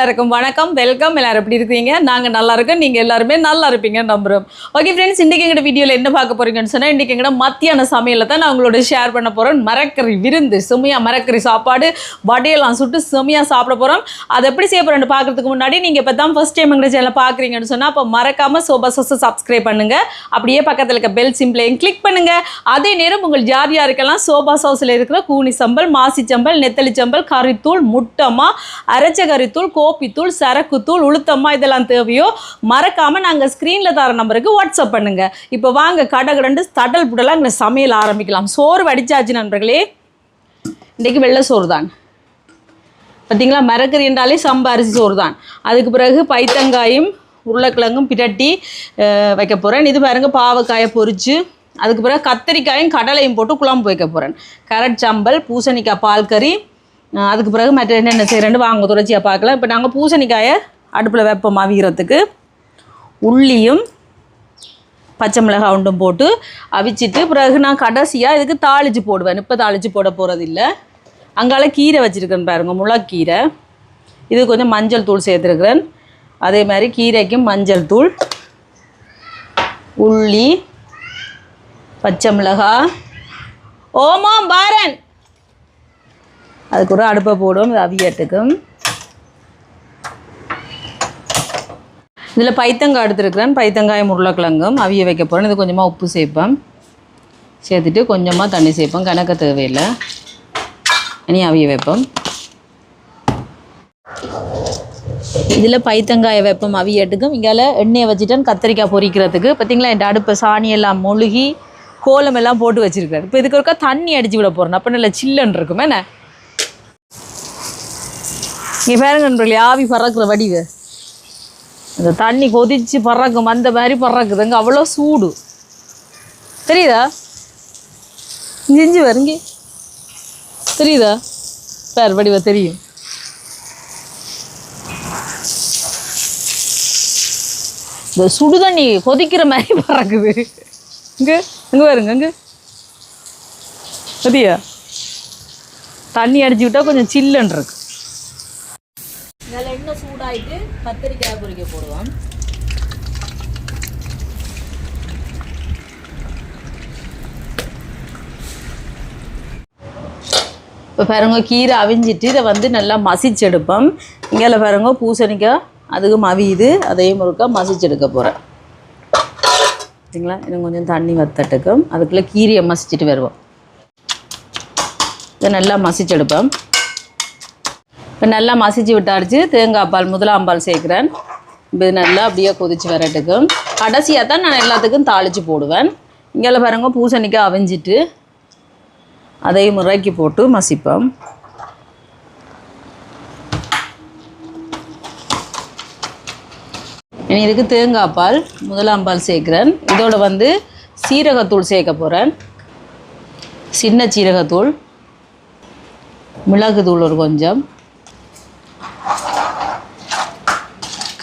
எல்லாருக்கும் வணக்கம், வெல்கம். எல்லாரும் எப்படி இருக்கீங்க? நாங்கள் நல்லா இருக்கோம், நீங்கள் எல்லாருமே நல்லா இருப்பீங்கன்னு நம்புகிறோம். ஓகே ஃப்ரெண்ட்ஸ், இன்றைக்கி எங்கள்கிட்ட வீடியோவில் என்ன பார்க்க போகிறீங்கன்னு சொன்னால், இன்றைக்கி எங்கள்கிட்ட மத்தியான சமையலை தான் நான் உங்களோட ஷேர் பண்ண போகிறோம். மரக்கறி விருந்து, செம்மையாக மரக்கறி சாப்பாடு, வடையெல்லாம் சுட்டு செம்மையாக சாப்பிட போகிறோம். அதை எப்படி செய்ய போகிறோன்னு பார்க்குறதுக்கு முன்னாடி நீங்கள் இப்போ தான் ஃபஸ்ட் டைம் எங்கள் சேனலை பார்க்குறீங்கன்னு சொன்னால், அப்போ மறக்காமல் சோபாசஸை சப்ஸ்கிரைப் பண்ணுங்கள். அப்படியே பக்கத்தில் இருக்க பெல் சிம்பிளையும் கிளிக் பண்ணுங்கள். அதே நேரம் உங்கள் யார் யாருக்கெல்லாம் சோபா சவுஸில் இருக்கிற கூனி சம்பல், மாசி சம்பல், நெத்தலி சம்பல், கறித்தூள், முட்டமா, அரைச்ச கறித்தூள், கோப்பித்தூள், சரக்குத்தூள், உளுத்தம்மா இதெல்லாம் தேவையோ மறக்காமல் நாங்கள் ஸ்க்ரீனில் தர நம்பருக்கு வாட்ஸ்அப் பண்ணுங்கள். இப்போ வாங்க கடகடண்டு தடல் புடலாம் எங்களை சமையல் ஆரம்பிக்கலாம். சோறு வடிச்சாச்சு நண்பர்களே. இன்றைக்கு வெள்ளை சோறு தான் பார்த்தீங்களா. மரக்கறி என்றாலே சம்பா அரிசி சோறு தான். அதுக்கு பிறகு பைத்தங்காயும் உருளைக்கிழங்கும் பிரட்டி வைக்க போகிறேன். இது பாருங்க, பாவக்காயை பொரிச்சு, அதுக்கு பிறகு கத்திரிக்காயும் கடலையும் போட்டு குழம்பு வைக்க போகிறேன். கரட் சம்பல், பூசணிக்காய் பால் கறி, அதுக்கு பிறகு மற்ற என்னென்ன செய்கிறேன்னு வாங்க தொடர்ச்சியாக பார்க்கலாம். இப்போ நாங்கள் பூசணிக்காயை அடுப்பில் வைப்போம் அவிக்கிறதுக்கு. உள்ளியும் பச்சை மிளகாய் உண்டும் போட்டு அவிச்சிட்டு, பிறகு நான் கடைசியாக இதுக்கு தாளித்து போடுவேன். இப்போ தாளித்து போட போகிறது இல்லை. அங்கால கீரை வச்சுருக்கேன் பாருங்கள், முளைக்கீரை. இது கொஞ்சம் மஞ்சள் தூள் சேர்த்துருக்குறேன். அதே மாதிரி கீரைக்கும் மஞ்சள் தூள், உள்ளி, பச்சை மிளகாய், ஓமம் பாரன். அதுக்கு ஒரு அடுப்பை போடுவோம். இது அவியட்டுக்கும். இதில் பைத்தங்காய் எடுத்துருக்கிறேன். பைத்தங்காயும் உருளைக்கிழங்கும் அவிய வைக்க போகிறேன். இது கொஞ்சமாக உப்பு சேர்ப்பேன். சேர்த்துட்டு கொஞ்சமாக தண்ணி சேர்ப்பேன். கணக்க தேவையில்லை. இனி அவிய வைப்போம். இதில் பைத்தங்காயை வைப்போம் அவியட்டுக்கும். இங்கால எண்ணெயை வச்சுட்டேன் கத்திரிக்காய் பொரிக்கிறதுக்கு. பார்த்திங்களா, என் அடுப்பை சாணியெல்லாம் மொழுகி கோலமெல்லாம் போட்டு வச்சுருக்கிறேன். இப்போ இதுக்கு ஒருக்கா தண்ணி அடித்து விட போகிறேன். அப்போ நல்லா சில்லுன்னு இருக்கும். என்ன இங்கே பாருங்க நண்பர்களே, ஆவி பறக்கிற வடிவு. இந்த தண்ணி கொதித்து பறக்கும், அந்த மாதிரி பறக்குதுங்க. அவ்வளோ சூடு தெரியுதா? இஞ்சி வருங்க, தெரியுதா? பேர் வடிவ தெரியும். இந்த சுடு தண்ணி கொதிக்கிற மாதிரி பறக்குது. இங்கே இங்கே வருங்க, இங்கே சரியா? தண்ணி அடிச்சு விட்டால் கொஞ்சம் சில்லுன்னு இருக்கு. நல்லா எண்ணெய் சூடாயிட்டு கத்திரிக்காய் பொரிக்க போடுவோம். இப்போ பாருங்க, கீரை அவிஞ்சிட்டு இதை வந்து நல்லா மசிச்செடுப்போம். இங்கே பாருங்க, பூசணிக்காய் அதுக்கும் அவியுது. அதையும் ஒருக்கா மசிச்செடுக்க போகிறேன். சரிங்களா? இன்னும் கொஞ்சம் தண்ணி வத்தட்டுக்கும். அதுக்குள்ளே கீரையை மசிச்சுட்டு வருவோம். இதை நல்லா மசிச்செடுப்போம். இப்போ நல்லா மசிச்சு விட்டாச்சு. தேங்காய் பால், முதலாம் பால் சேர்க்குறேன். இது நல்லா அப்படியே கொதித்து வரட்டுக்கும். கடைசியாக தான் நான் எல்லாத்துக்கும் தாளித்து போடுவேன். இங்கே பாருங்க, பூசணிக்காய் அவிஞ்சிட்டு அதையும் முறைக்கி போட்டு மசிப்போம். இனி இதுக்கு தேங்காய் பால், முதலாம் பால் சேர்க்குறேன். இதோட வந்து சீரகத்தூள் சேர்க்க போகிறேன். சின்ன சீரகத்தூள், மிளகுத்தூள் ஒரு கொஞ்சம்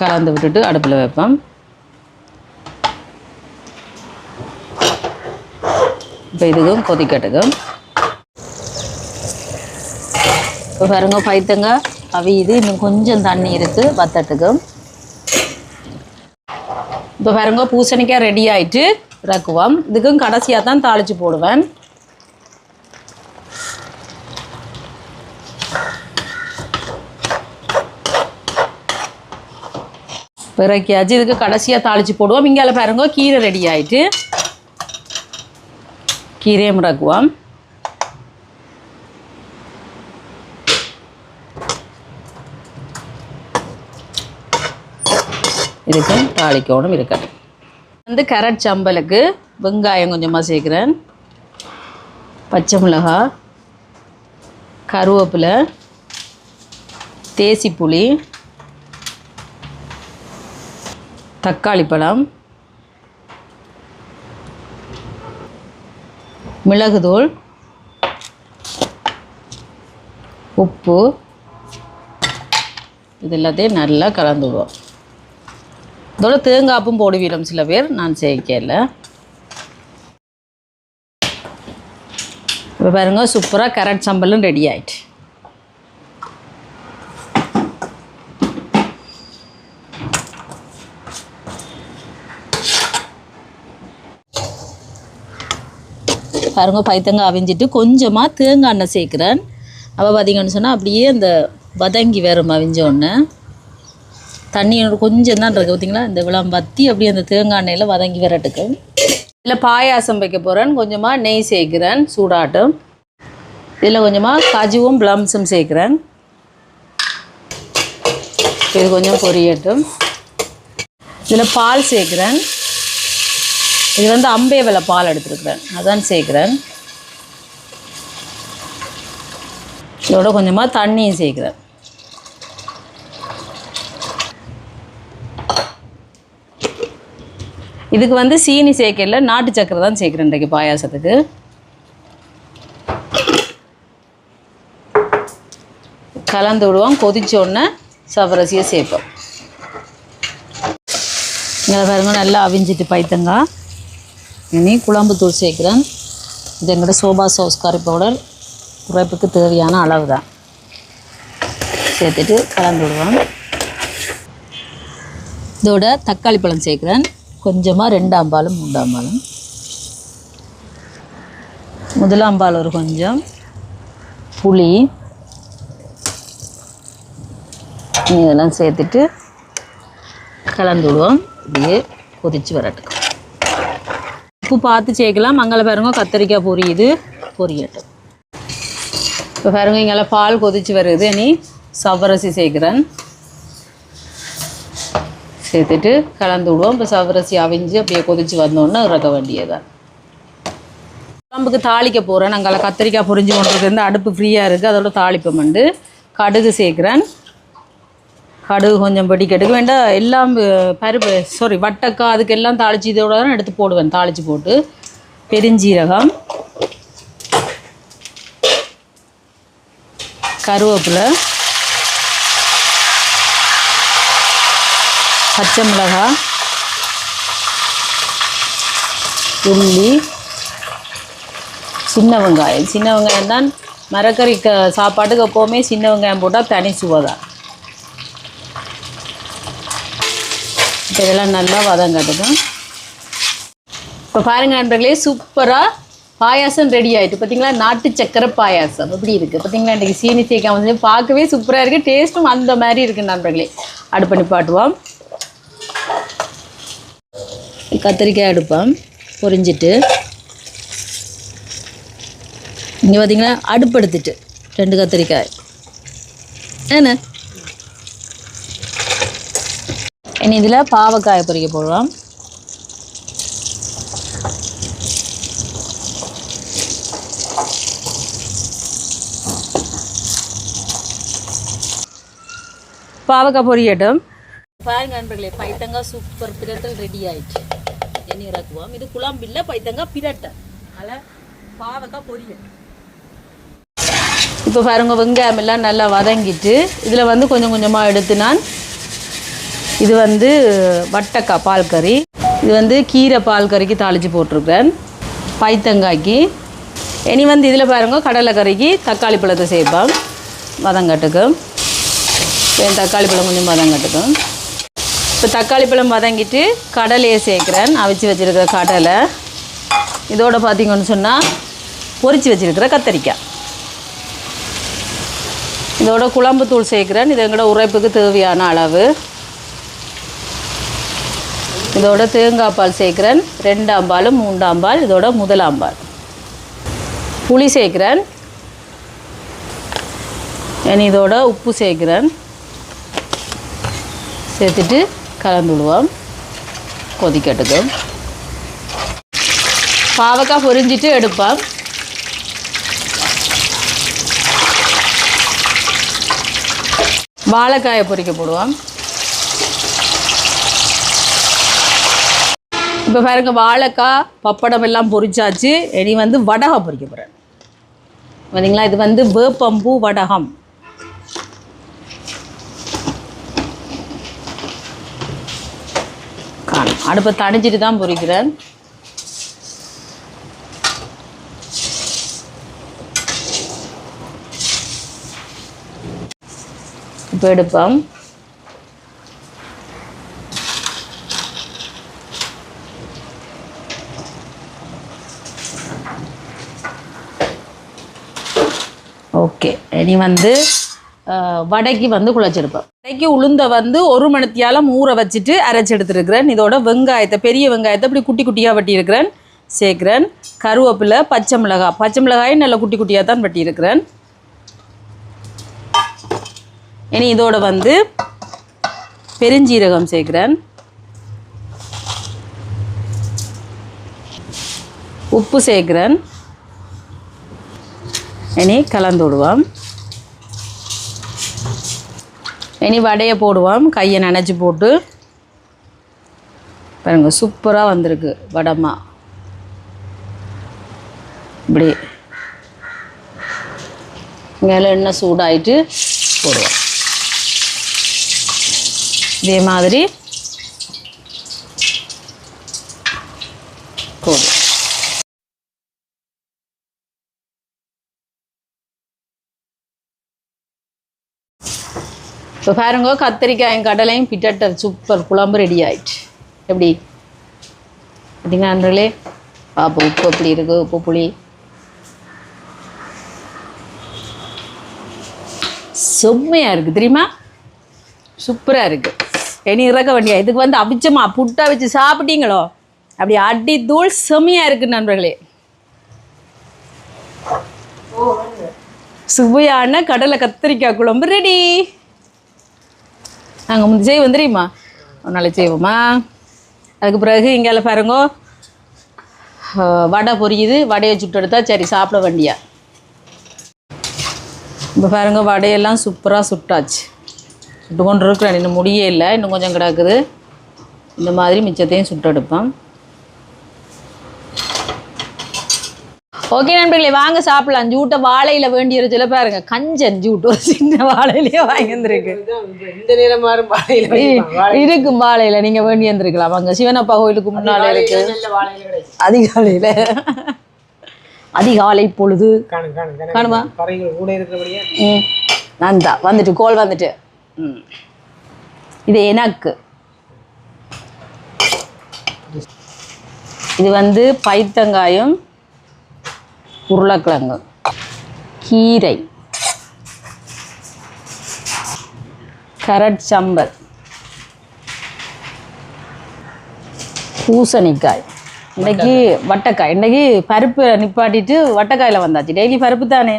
கலந்து விட்டுட்டு அடுப்பில் வைப்பேன். இப்போ இதுக்கும் கொதிக்கட்டுக்கும். இப்போ பாருங்க, பைத்தங்காய் அவியுது. இன்னும் கொஞ்சம் தண்ணி இருக்குது வத்தட்டுக்கும். இப்போ பாருங்க, பூசணிக்காய் ரெடி ஆகிட்டு இறக்குவோம். இதுக்கும் கடைசியாக தான் தாளித்து போடுவேன். இறக்கியாச்சு. இதுக்கு கடைசியாக தாளித்து போடுவோம். இங்கே பாருங்க, கீரை ரெடி ஆகிட்டு கீரையும் இறக்குவோம். இதுக்கும் தாளிக்கணும் இருக்கட்டும். வந்து கரட் சம்பலுக்கு வெங்காயம் கொஞ்சமாக சேர்க்குறேன். பச்சை மிளகாய், கருவேப்பிலை, தேசிப்புளி, தக்காளி பழம், மிளகுத்தூள், உப்பு, இது எல்லாத்தையும் நல்லா கலந்து விடுவோம். இதோட தேங்காய்ப்பும் போடுவீரம் சில பேர், நான் சேர்க்கல. இப்போ பாருங்க, சூப்பராக கேரட் சம்பலும் ரெடி ஆயிடுச்சு. பாருங்க பைத்தங்காய் அவிஞ்சிட்டு கொஞ்சமாக தேங்காய் எண்ணெய் சேர்க்குறேன். அப்போ பார்த்திங்கன்னு சொன்னால் அப்படியே அந்த வதங்கி வரும் அவிஞ்சோடனே. தண்ணி கொஞ்சம் தான் இருக்குது பார்த்திங்களா, இந்த விளம் வற்றி அப்படியே அந்த தேங்காய் எண்ணெயில் வதங்கி வரட்டுக்கு. இதில் பாயாசம் வைக்க போகிறேன். கொஞ்சமாக நெய் சேர்க்குறேன் சூடாட்டும். இதில் கொஞ்சமாக காஜுவும் ப்ளம்ஸும் சேர்க்குறேன். இது கொஞ்சம் பொரியட்டும். இதில் பால் சேர்க்குறேன். இது வந்து அம்பே விலை பால் எடுத்துருக்குறேன், அதான் சேர்க்குறேன். இதோட கொஞ்சமாக தண்ணியும் சேர்க்குறேன். இதுக்கு வந்து சீனி சேர்க்கல, நாட்டு சக்கரை தான் சேர்க்குறேன் இன்றைக்கு பாயாசத்துக்கு. கலந்து விடுவோம். கொதிச்சோடனே சவரசியை சேர்ப்போம். இங்கே பாருங்க நல்லா அவிஞ்சிட்டு பைத்தங்காய். இனி குழம்புத்தூள் சேர்க்குறேன். இது எங்கள்கிட்ட சோபா சாஸ் கறி பவுடர் உரைப்புக்கு தேவையான அளவு தான். சேர்த்துட்டு கலந்து விடுவோம். இதோட தக்காளி பழம் சேர்க்குறேன். கொஞ்சமாக 2 பாலும் 3 பாலும். முதலாம் பால் ஒரு கொஞ்சம், புளி இதெல்லாம் சேர்த்துட்டு கலந்து விடுவோம். இப்படியே கொதித்து வரட்டுக்கும். உப்பு பார்த்து சேர்க்கலாம். மங்கள பாருங்க கத்திரிக்காய் பொரியுது, பொரியட்டும். இப்போ பாருங்க இங்கெல்லாம் பால் கொதித்து வருது. இனி சவரசி சேர்க்குறேன். சேர்த்துட்டு கலந்து விடுவோம். இப்போ சவரசி அவிஞ்சு அப்படியே கொதித்து வந்தோடனே இறக்க வேண்டியதான். குழம்புக்கு தாளிக்க போகிறேன். நாங்கள் கத்திரிக்காய் பொரிஞ்சு கொண்டிருக்கு, அடுப்பு ஃப்ரீயாக இருக்குது. அதோட தாளிப்பம் வந்து கடுகு சேர்க்குறேன். கடுகு கொஞ்சம் வெடிக்கடுக்கு வேண்டாம். எல்லாம் பருப்பு வட்டக்காய் அதுக்கெல்லாம் தாளித்து இதோட தான் எடுத்து போடுவேன். தாளித்து போட்டு பெருஞ்சீரகம், கருவேப்பிலை, பச்சை மிளகாய், உள்ளி, சின்ன வெங்காயம். சின்ன வெங்காயம் தான் மரக்கறி சாப்பாட்டுக்கு எப்போவுமே சின்ன வெங்காயம் போட்டால் தனி சுவை தான். இப்போ இதெல்லாம் நல்லா வதங்கட்டும். இப்போ பாருங்கள் நண்பர்களே, சூப்பராக பாயாசம் ரெடி ஆகிட்டு. பார்த்திங்களா, நாட்டு சக்கரை பாயாசம் எப்படி இருக்குது பார்த்திங்களா. இன்றைக்கி சீனி சேர்க்காம வந்து பார்க்கவே சூப்பராக இருக்குது. டேஸ்ட்டும் அந்த மாதிரி இருக்குது நண்பர்களே. அடுப்பு நிப்பாட்டுவோம். கத்திரிக்காய் எடுப்போம். பொரிஞ்சிட்டு இங்கே பார்த்திங்களா அடுப்பு எடுத்துட்டு 2 கத்திரிக்காய் என்ன. இனி இதில் பாவக்காயை பொரிக்க போடுவோம். பாவக்காய் பொரியட்டும். பாருங்க நண்பர்களே, பைத்தங்காய் சூப்பர் பிரட்டல் ரெடி ஆயிடுச்சு. எண்ணி இறக்குவோம். இது குழம்பு இல்லை, பைத்தங்காய் பிரட்டல். அதில் பாவக்காய் பொரியட்டும். இப்போ பாருங்க வெங்காயம் எல்லாம் நல்லா வதங்கிட்டு இதில் வந்து கொஞ்சம் கொஞ்சமாக எடுத்து நான் இது வந்து வட்டக்காய் பால் கறி, இது வந்து கீரை பால் கறிக்கு தாளித்து போட்டிருக்கிறேன். பைத்தங்காய்க்கு இனி வந்து இதில் பாருங்கள் கடலை கறிக்கு தக்காளி பழத்தை சேர்ப்போம் வதங்கட்டுக்கு. தக்காளி பழம் கொஞ்சம் வதங்கட்டுக்கும். இப்போ தக்காளி பழம் வதங்கிட்டு கடலையை சேர்க்குறேன். அவிச்சு வச்சுருக்கிற கடலை, இதோட பார்த்திங்கன்னு சொன்னால் பொரித்து வச்சுருக்கிற கத்திரிக்காய், இதோட குழம்புத்தூள் சேர்க்குறேன். இது எங்களோட உரைப்புக்கு தேவையான அளவு. இதோட தேங்காய் பால் சேர்க்குறேன். 2 பாலும் 3 பால். இதோட முதலாம் பால். புளி சேர்க்குறேன். இதோட உப்பு சேர்க்குறேன். சேர்த்துட்டு கலந்து விடுவோம். கொதிக்கட்டுக்கும். பாவக்காய் பொரிஞ்சிட்டு எடுப்போம். வாழைக்காயை பொரிக்க போடுவோம். இப்போ பாருங்க வாழைக்காய் பப்படம் எல்லாம் பொரிச்சாச்சு. இனி வந்து வடகம் பொரிக்க போகிறேன். பார்த்தீங்களா, இது வந்து வேப்பம்பூ வடகம். காணும் அடுப்பை தணிச்சிட்டு தான் பொரிக்கிறேன். இப்போ எடுப்போம். ஓகே, இனி வந்து வடைக்கு வந்து குழச்செடுப்பேன். வடைக்கு உளுந்த வந்து 1 மணித்தியாலம் ஊற வச்சுட்டு அரைச்சி எடுத்துருக்கிறேன். இதோட வெங்காயத்தை, பெரிய வெங்காயத்தை இப்படி குட்டி குட்டியாக வெட்டியிருக்கிறேன் சேர்க்குறேன். கருவேப்பிலை, பச்சை மிளகாயும் நல்லா குட்டி குட்டியாக தான் வெட்டியிருக்கிறேன். இனி இதோட வந்து பெருஞ்சீரகம் சேர்க்குறேன். உப்பு சேர்க்குறேன். இனி கலந்து விடுவோம். இனி வடையை போடுவோம். கையை நனைச்சி போட்டு பாருங்க, சூப்பராக வந்திருக்கு வடமா. இப்படி மேலே எண்ணெய் சூடாயிட்டு போடுவோம். இதே மாதிரி போடுவோம். இப்போ பாருங்க, கத்திரிக்காயும் கடலையும் பிட்டட்டர் சூப்பர் குழம்பு ரெடி ஆயிடுச்சு. எப்படி பார்த்தீங்கன்னா நண்பர்களே, பாப்பா உப்பு எப்படி இருக்கு, உப்பு புளி செம்மையாக இருக்குது தெரியுமா, சூப்பராக இருக்குது. இனி இறக்க வேண்டியா. இதுக்கு வந்து அவிச்சமா புட்டா வச்சு சாப்பிட்டீங்களோ அப்படி அடி தூள் செம்மையாக இருக்குது நண்பர்களே. சுவையான கடலை கத்திரிக்காய் குழம்பு ரெடி. நாங்கள் முந்தி செய்வோம் தெரியுமா, ஒரு நாளைக்கு செய்வோமா. அதுக்கு பிறகு இங்கே பாருங்க, வடை பொரியுது. வடையை சுட்டு எடுத்தா சரி சாப்பிட வேண்டியா. இப்போ பாருங்க, வடையெல்லாம் சூப்பராக சுட்டாச்சு. சுட்டு கொண்டு இருக்கிறேன், இன்னும் முடியே இல்லை, இன்னும் கொஞ்சம் கிடக்குது. இந்த மாதிரி மிச்சத்தையும் சுட்டு எடுப்பேன். ஓகே நண்பர்களே, வாங்க சாப்பிடலாம். ஜூட்டை வாழையில் வேண்டியிருச்சுல பாருங்க, கஞ்சன் ஜூட் ஒரு சின்ன வாழையிலேயே வாங்கி வந்துருக்கு. இந்த நேரம் இருக்கும் வாழையில நீங்கள் வேண்டி வந்துருக்கலாம். வாங்க, சிவனப்பா கோயிலுக்கு முன்னால இருக்கு. அதிகாலை பொழுது காணுமா நந்தா வந்துட்டு கோல் வந்துட்டு. இது எனக்கு இது வந்து பைத்தங்காயம், உருளைக்கிழங்கு, கீரை, கரட் சம்பல், பூசணிக்காய், இன்றைக்கி வட்டைக்காய். இன்றைக்கி பருப்பு நிப்பாட்டிட்டு வட்டைக்காயில் வந்தாச்சு. டெய்லி பருப்பு தானே.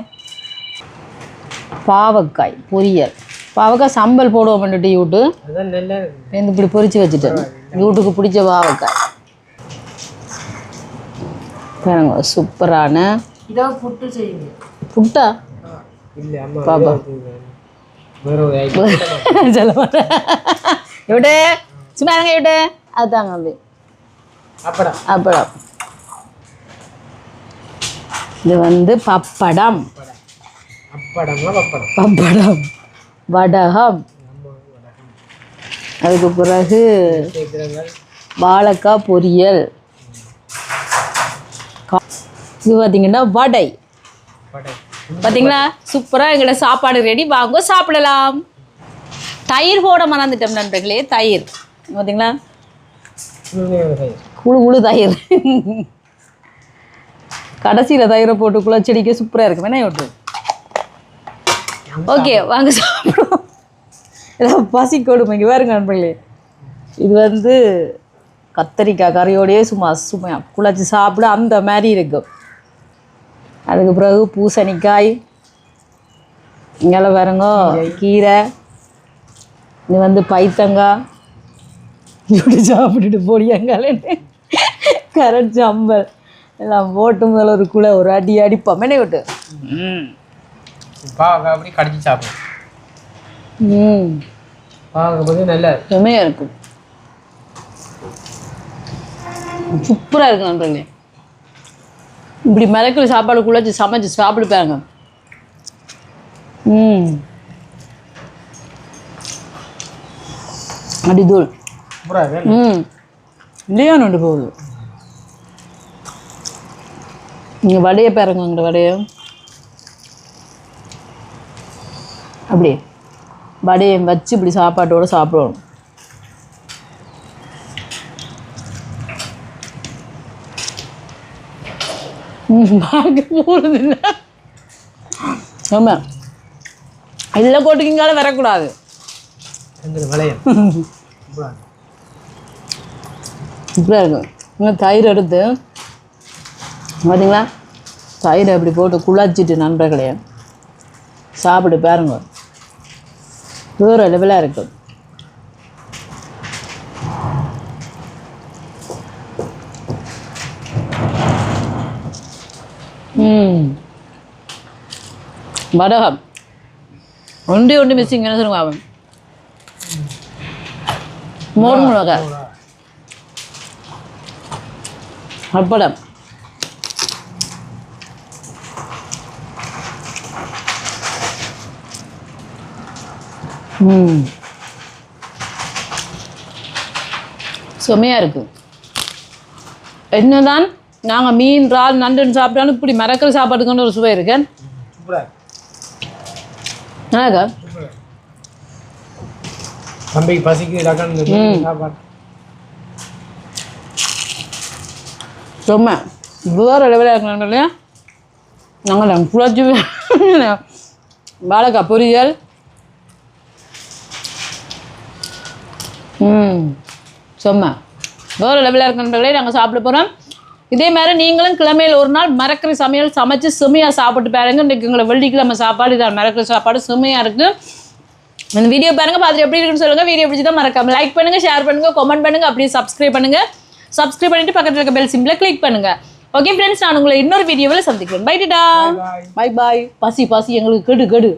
பாவக்காய் பொரியல். பாவக்காய் சம்பல் போடுவோம் டீ விட்டு இப்படி பொரிச்சு வச்சுட்டேன். வீட்டுக்கு பிடிச்ச பாவக்காய் பாருங்க, சூப்பரான புட்டா பாப்பா சொல்ல மாட்டேன். இவிட்டு சும்மா இருங்க, இவிட்டு அதுதாங்க அப்படி அப்பளம். இது வந்து பப்படம், பப்படம், வடகம். அதுக்கு பிறகு வாழைக்காய் பொரியல். இது பார்த்தீங்கன்னா வடை. பார்த்தீங்களா, சூப்பராக எங்களோட சாப்பாடு ரெடி. வாங்க சாப்பிடலாம். தயிர் போட மறந்துட்டோம் நண்பர்களே. தயிர் பார்த்தீங்களா, குழு தயிர். கடைசியில் தயிரை போட்டு குளச்செடிக்க சூப்பராக இருக்கும். வேணா விட்டு. ஓகே வாங்க சாப்பிடுவோம். ஏதாவது பசி கொடுமைங்க பாருங்க நண்பர்களே. இது வந்து கத்தரிக்காய் கறியோடையே சும்மா குழச்சி சாப்பிட அந்த மாதிரி இருக்கும். அதுக்கு பிறகு பூசணிக்காய், இங்கே பாருங்க கீரை, இது வந்து பைத்தங்காய். இப்படி சாப்பிட்டுட்டு போடியாங்கன்னு கரட் சம்பல் எல்லாம் போட்டு முதல்ல ஒரு குழை ஒரு அடி அடிப்போம். மெனை விட்டு அப்படி கடிச்சு சாப்பிடும். நல்லா செம்மையாக இருக்கும், சூப்பராக இருக்கும் நண்பர்களே. இப்படி மிளகுல சாப்பாடு குழச்சி சமைச்சு சாப்பிடுப்பாங்க. அடிதூள். இல்லையா நண்டு போகுது. நீங்கள் வடையை பாருங்க, உங்களோட வடையை அப்படியே வடையை வச்சு இப்படி சாப்பாட்டோடு சாப்பிடணும். பார்க்க போகிறது இல்லை. ஆமாம் எல்லாம் போட்டுக்கிங்கால வரக்கூடாது எங்களுக்கு விளையம் இப்படியா இருக்கும் இன்னும் தயிர் எடுத்து பார்த்தீங்களா தயிரை அப்படி போட்டு குழச்சிட்டு நண்பர்களே சாப்பிடு பாருங்க வேறு லெவலாக இருக்கும் வடகம் ஒன்று மிஸ்ஸிங் என்ன சொல்லுங்க அவன் மோர் மிளகா அப்பளம் செமையாக இருக்குது என்னதான் நாங்கள் மீன் இறால் நண்டுன்னு சாப்பிட்டாலும் இப்படி மரக்கல் சாப்பாட்டுக்குன்னு ஒரு சுவை இருக்கேன் என்னக்கா தம்பிக்கு பசிக்கு சாப்பாடு சும்மா வேறு லெவலாக இருக்கணும் இல்லையா நாங்கள் குழச்சி வாழைக்காய் பொரியல் சும்மா வேறு லெவலாக இருக்கிறவங்களே நாங்கள் சாப்பிட போகிறோம் இதே மாதிரி நீங்களும் கிழமையில் ஒரு நாள் மரக்கறி சமையல் சமைச்சு சுமையாக சாப்பிட்டு பாருங்க இன்றைக்கி உங்களை வெள்ளிக்கிழமை சாப்பாடு இதான் மரக்கறி சாப்பாடு சுமையாக இருக்குது இந்த வீடியோ பாருங்கள் பார்த்துட்டு எப்படி இருக்குன்னு சொல்லுங்கள் வீடியோ பிடிச்சி தான் மறக்காம லைக் பண்ணுங்கள் ஷேர் பண்ணுங்கள் கமெண்ட் பண்ணுங்கள் அப்படியே சப்ஸ்கிரைப் பண்ணுங்கள் சப்ஸ்கிரைப் பண்ணிவிட்டு பக்கத்தில் இருக்க பெல் சிம்பிளை கிளிக் பண்ணுங்கள் ஓகே ஃப்ரெண்ட்ஸ் நான் உங்களை இன்னொரு வீடியோவில் சந்திக்கிறேன் பை டாடா பை பாய் பசி எங்களுக்கு கெடு